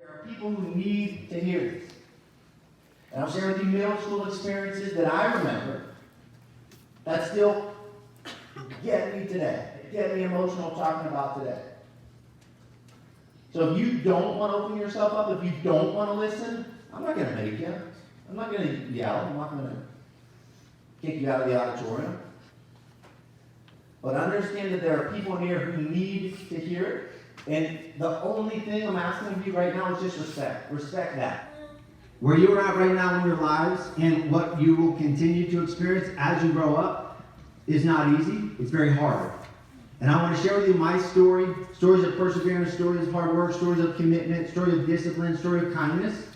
There are people who need to hear this. And I'll share with you middle school experiences that I remember that still get me today, get me emotional talking about today. So if you don't want to open yourself up, if you don't want to listen, I'm not going to make you. I'm not going to yell. I'm not going to kick you out of the auditorium. But understand that there are people here who need to hear it. And the only thing I'm asking of you right now is just respect. Respect that. Where you're at right now in your lives and what you will continue to experience as you grow up is not easy. It's very hard. And I want to share with you my story, stories of perseverance, stories of hard work, stories of commitment, stories of discipline, story of kindness.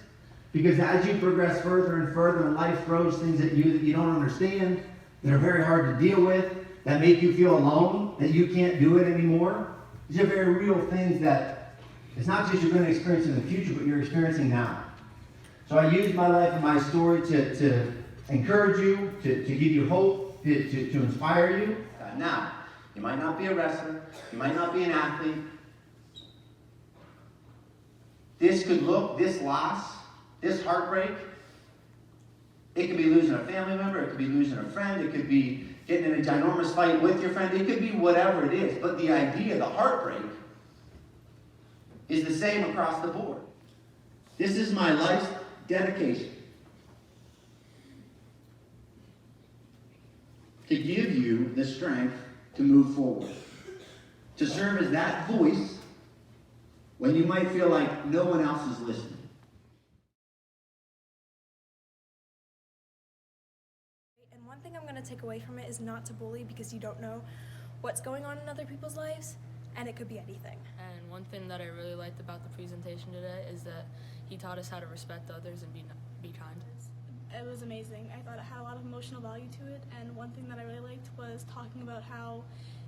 Because as you progress further and further and life throws things at you that you don't understand, that are very hard to deal with, that make you feel alone, that you can't do it anymore. These are very real things that it's not just you're going to experience in the future, but you're experiencing now. So I use my life and my story to encourage you, to give you hope, to inspire you. Now, you might not be a wrestler, you might not be an athlete. This loss, this heartbreak, it could be losing a family member, it could be losing a friend, it could be getting in a ginormous fight with your friend, it could be whatever it is. But the idea, the heartbreak, is the same across the board. This is my life's dedication. To give you the strength to move forward. To serve as that voice when you might feel like no one else is listening. And one thing I'm going to take away from it is not to bully, because you don't know what's going on in other people's lives, and it could be anything. And one thing that I really liked about the presentation today is that he taught us how to respect others and be kind. It was amazing. I thought it had a lot of emotional value to it, and one thing that I really liked was talking about how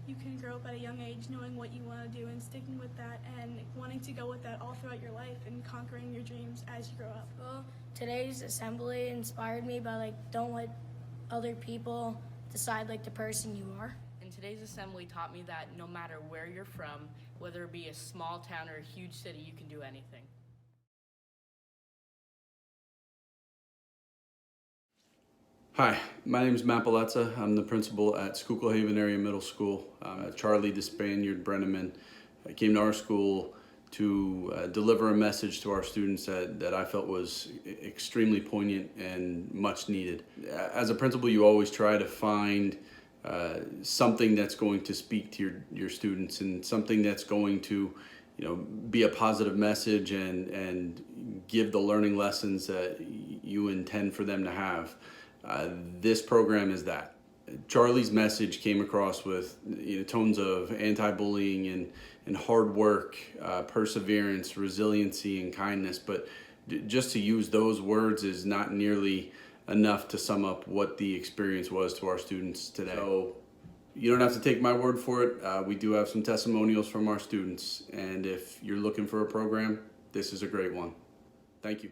you can grow up at a young age knowing what you want to do and sticking with that and wanting to go with that all throughout your life and conquering your dreams as you grow up. Well, today's assembly inspired me by don't let other people decide the person you are. And today's assembly taught me that no matter where you're from, whether it be a small town or a huge city, you can do anything. Hi, my name is Matt Bellezza. I'm the principal at Schuylkill Haven Area Middle School. Charlie, the Spaniard Brenneman, came to our school to deliver a message to our students that I felt was extremely poignant and much needed. As a principal, you always try to find something that's going to speak to your students and something that's going to be a positive message and give the learning lessons that you intend for them to have. This program is that. Charlie's message came across with tones of anti-bullying and hard work, perseverance, resiliency, and kindness. But just to use those words is not nearly enough to sum up what the experience was to our students today. So you don't have to take my word for it. We do have some testimonials from our students. And if you're looking for a program, this is a great one. Thank you.